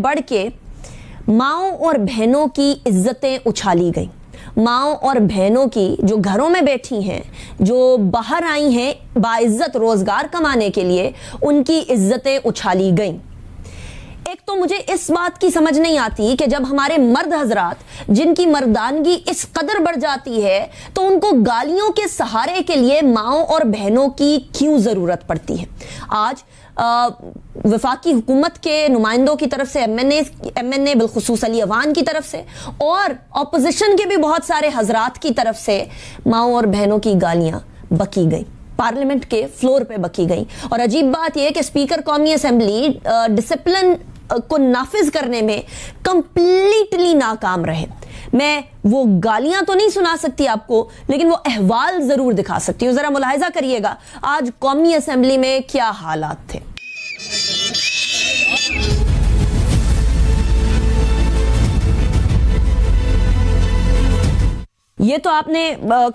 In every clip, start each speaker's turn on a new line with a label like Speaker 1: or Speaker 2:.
Speaker 1: बढ़ के माओं और बहनों की इज्जतें उछाली गई। माओं और बहनों की जो घरों में बैठी हैं, जो बाहर आई हैं बाइज्जत रोजगार कमाने के लिए, उनकी इज्जतें उछाली गई। एक तो मुझे इस बात की समझ नहीं आती कि जब हमारे मर्द हजरात जिनकी मर्दानगी इस कदर बढ़ जाती है तो उनको गालियों के सहारे के लिए माओं और बहनों की क्यों जरूरत पड़ती है। आज वफाकी हुकूमत के नुमाइंदों की तरफ से एमएनए बिलखुसूस अली अवान की तरफ से और अपोजिशन के भी बहुत सारे हजरात की तरफ से माओं और बहनों की गालियां बकी गई, पार्लियामेंट के फ्लोर पे बकी गई। और अजीब बात यह कि स्पीकर कौमी असेंबली डिसिप्लिन को नाफिज करने में कंप्लीटली नाकाम रहे। मैं वो गालियां तो नहीं सुना सकती आपको, लेकिन वो अहवाल जरूर दिखा सकती हूं। जरा मुलाहिजा करिएगा आज कौमी असेंबली में क्या हालात थे। ये तो आपने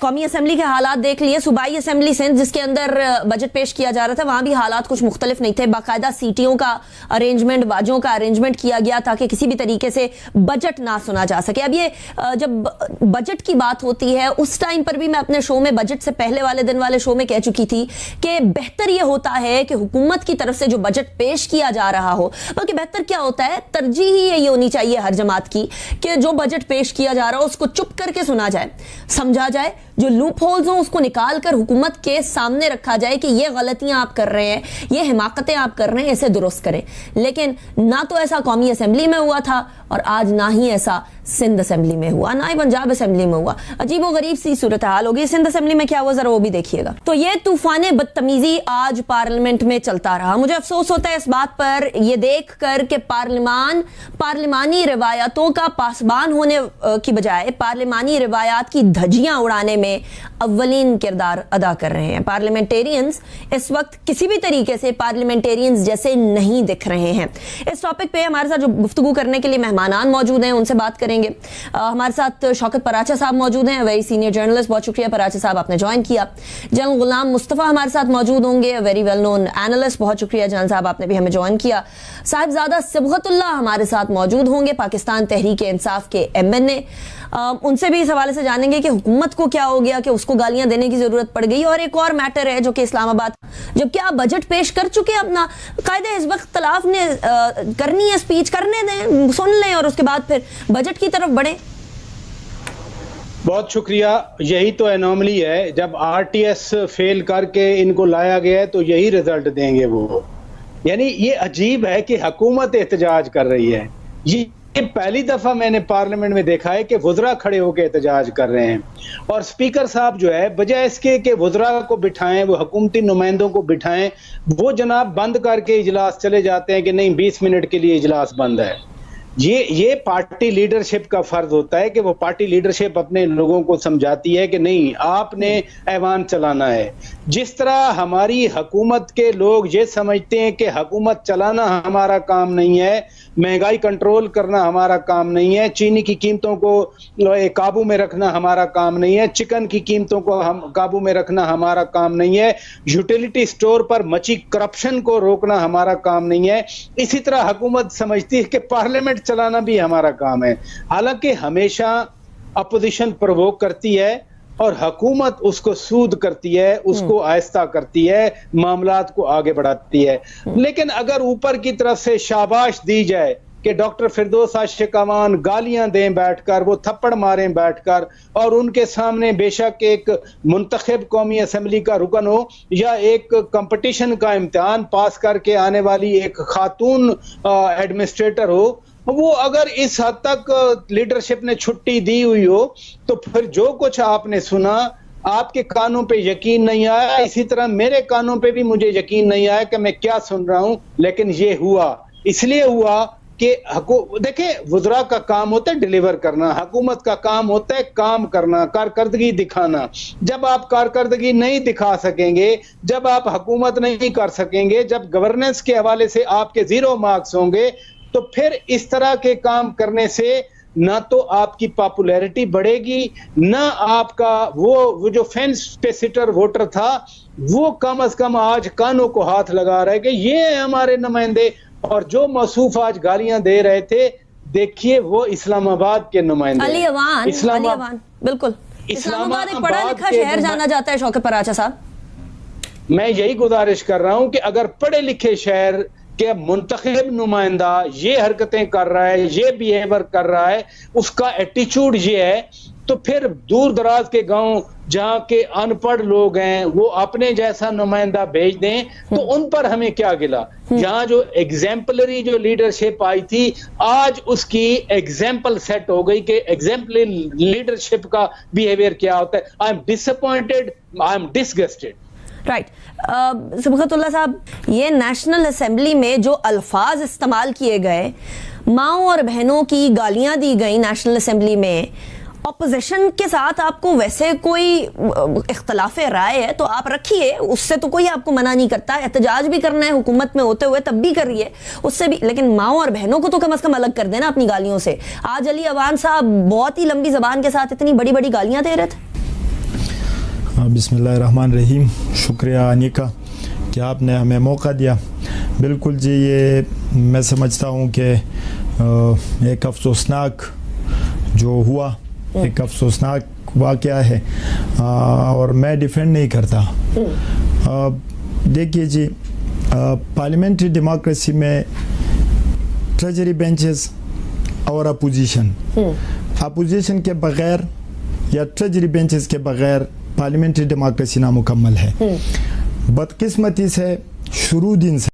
Speaker 1: कौमी असेंबली के हालात देख लिए। सूबाई असेंबली सिंध जिसके अंदर बजट पेश किया जा रहा था, वहां भी हालात कुछ मुख्तलिफ नहीं थे। बाकायदा सीटियों का अरेंजमेंट, बाजों का अरेंजमेंट किया गया ताकि किसी भी तरीके से बजट ना सुना जा सके। अब ये जब बजट की बात होती है, उस टाइम पर भी मैं अपने शो में, बजट से पहले वाले दिन वाले शो में कह चुकी थी कि बेहतर यह होता है कि हुकूमत की तरफ से जो बजट पेश किया जा रहा हो, बल्कि बेहतर क्या होता है, तरजीह ही यही होनी चाहिए हर जमात की कि जो बजट पेश किया जा रहा हो उसको चुप करके सुना जाए, समझा जाए, जो लूप होल्स हो उसको निकाल कर हुकूमत के सामने रखा जाए कि ये गलतियां आप कर रहे हैं, ये हिमाकतें आप कर रहे हैं, इसे दुरुस्त करें। लेकिन ना तो ऐसा कौमी असेंबली में हुआ था और आज ना ही ऐसा सिंध असेंबली में हुआ, ना ही पंजाब असेंबली में हुआ। अजीब व गरीब सी सूरत हाल होगी। सिंध असेंबली में क्या हुआ जरा वो भी देखिएगा। तो ये तूफान बदतमीजी आज पार्लियामेंट में चलता रहा। मुझे अफसोस होता है इस बात पर यह देख कर कि पार्लिमानी रिवायतों का पासबान होने की बजाय पार्लिमानी रिवायात की धज्जियां उड़ाने में अव्वलीन किरदार अदा कर रहे हैं। पार्लियामेंटेरियंस इस वक्त किसी भी तरीके से पार्लियामेंटेरियंस जैसे नहीं दिख रहे हैं। इस टॉपिक पे हमारे साथ जो गुफ्तगू करने के लिए मेहमानान मौजूद हैं, उनसे बात करेंगे। हमारे साथ शौकत पराचा साहब मौजूद हैं, वेरी सीनियर जर्नलिस्ट। बहुत शुक्रिया पराचा साहब, आपने ज्वाइन किया। जनरल गुलाम मुस्तफा हमारे साथ मौजूद होंगे, वेरी वेल नोन एनालिस्ट। बहुत शुक्रिया जनरल साहब, आपने भी हमें ज्वाइन किया। साहिबजादा सिबगतुल्लाह हमारे साथ मौजूद होंगे, पाकिस्तान तहरीक इंसाफ के एमएनए। उनसे भी इस हवाले से जानेंगे कि हुकूमत को क्या हो गया कि उसको गालियां देने की जरूरत पड़ गई। और एक और मैटर है जो कि इस्लामाबाद, जबकि आप बजट पेश कर चुके हैं अपना, कायदे हिज़्ब इख्तिलाफ ने करनी है स्पीच, करने दें, सुन लें और उसके बाद फिर बजट की तरफ बढ़े।
Speaker 2: बहुत शुक्रिया। यही तो एनोमली है, जब आरटीएस फेल करके इनको लाया गया है तो यही रिजल्ट देंगे वो। यानी ये अजीब है कि हुकूमत एहतजाज कर रही है। ये पहली दफा मैंने पार्लियामेंट में देखा है कि वुज़रा खड़े होकर एहतजाज कर रहे हैं और स्पीकर साहब जो है बजाय इसके कि वुज़रा को बिठाएं, वो हुकूमती नुमाइंदों को बिठाएं, वो जनाब बंद करके इजलास चले जाते हैं कि नहीं 20 मिनट के लिए इजलास बंद है। ये पार्टी लीडरशिप का फर्ज होता है कि वो पार्टी लीडरशिप अपने लोगों को समझाती है कि नहीं आपने ऐवान चलाना है। जिस तरह हमारी हुकूमत के लोग ये समझते हैं कि हुकूमत चलाना हमारा काम नहीं है, महंगाई कंट्रोल करना हमारा काम नहीं है, चीनी की कीमतों को काबू में रखना हमारा काम नहीं है, चिकन की कीमतों को हम काबू में रखना हमारा काम नहीं है, यूटिलिटी स्टोर पर मची करप्शन को रोकना हमारा काम नहीं है। इसी तरह हुकूमत समझती है कि पार्लियामेंट चलाना भी हमारा काम है। हालांकि हमेशा अपोजिशन प्रोवोक करती है और हुकूमत उसको सूद करती है, उसको आहिस्ता करती है, मामलात को आगे बढ़ाती है। लेकिन अगर ऊपर की तरफ से शाबाश दी जाए कि डॉक्टर फिरदौस आशिक अमान गालियां दें बैठकर, वो थप्पड़ मारें बैठकर, और उनके सामने बेशक एक मुंतखब कौमी असेंबली का रुकन हो या एक कंपटीशन का इम्तिहान पास करके आने वाली एक खातून एडमिनिस्ट्रेटर हो, वो अगर इस हद तक लीडरशिप ने छुट्टी दी हुई हो तो फिर जो कुछ आपने सुना आपके कानों पे यकीन नहीं आया। इसी तरह मेरे कानों पे भी मुझे यकीन नहीं आया कि मैं क्या सुन रहा हूं। लेकिन ये हुआ, इसलिए हुआ कि देखिए वुज़रा का काम होता है डिलीवर करना, हुकूमत का काम होता है काम करना, कारकर्दगी दिखाना। जब आप कारकर्दगी नहीं दिखा सकेंगे, जब आप हुकूमत नहीं कर सकेंगे, जब गवर्नेंस के हवाले से आपके 0 मार्क्स होंगे, तो फिर इस तरह के काम करने से ना तो आपकी पॉपुलैरिटी बढ़ेगी, ना आपका वो जो फेंस पे सिटर वोटर था वो कम से कम आज कानों को हाथ लगा रहा है कि ये हमारे नुमाइंदे और जो मसूफ आज गालियां दे रहे थे, देखिए वो इस्लामाबाद के नुमाइंदे
Speaker 1: अली अवान, बिल्कुल इस्लामाबाद एक पढ़ा लिखा शहर जाना जाता है शौकत पराचा साहब।
Speaker 2: मैं यही गुजारिश कर रहा हूं कि अगर पढ़े लिखे शहर के मुंतखब नुमाइंदा ये हरकतें कर रहा है, ये बिहेवियर कर रहा है, उसका एटीट्यूड ये है, तो फिर दूर दराज के गांव जहां के अनपढ़ लोग हैं वो अपने जैसा नुमाइंदा भेज दें, तो उन पर हमें क्या गिला। जहां जो एग्जाम्पलरी जो लीडरशिप आई थी, आज उसकी एग्जाम्पल सेट हो गई कि एग्जाम्पलरी लीडरशिप का बिहेवियर क्या होता है। I am disappointed, I am disgusted.
Speaker 1: Right Sabaqatullah साहब, ये नेशनल असेंबली में जो अल्फाज इस्तेमाल किए गए, माओ और बहनों की गालियां दी गई नेशनल असेंबली में, ऑपोजिशन के साथ आपको वैसे कोई इख्तलाफ राय है तो आप रखिए, उससे तो कोई आपको मना नहीं करता, एहतजाज भी करना है हुकूमत में होते हुए तब भी करिए, उससे भी, लेकिन माओ और बहनों को तो कम से कम अलग कर देना अपनी गालियों से। आज अली अवान साहब बहुत ही लंबी जबान के साथ इतनी बड़ी बड़ी गालियां दे रहे थे।
Speaker 3: बिस्मिल्लाहिर्रहमानिर्रहीम। शुक्रिया अनिका कि आपने हमें मौका दिया। बिल्कुल जी, ये मैं समझता हूँ कि एक अफसोसनाक जो हुआ, एक अफसोसनाक वाक़या है, और मैं डिफेंड नहीं करता। देखिए जी, पार्लियामेंट्री डेमोक्रेसी में ट्रेजरी बेंचेस और अपोजिशन के बगैर या ट्रेजरी बेंचेस के बगैर पार्लियामेंट्री डेमोक्रेसी नामुकम्मल है। बदकिस्मती से शुरू दिन से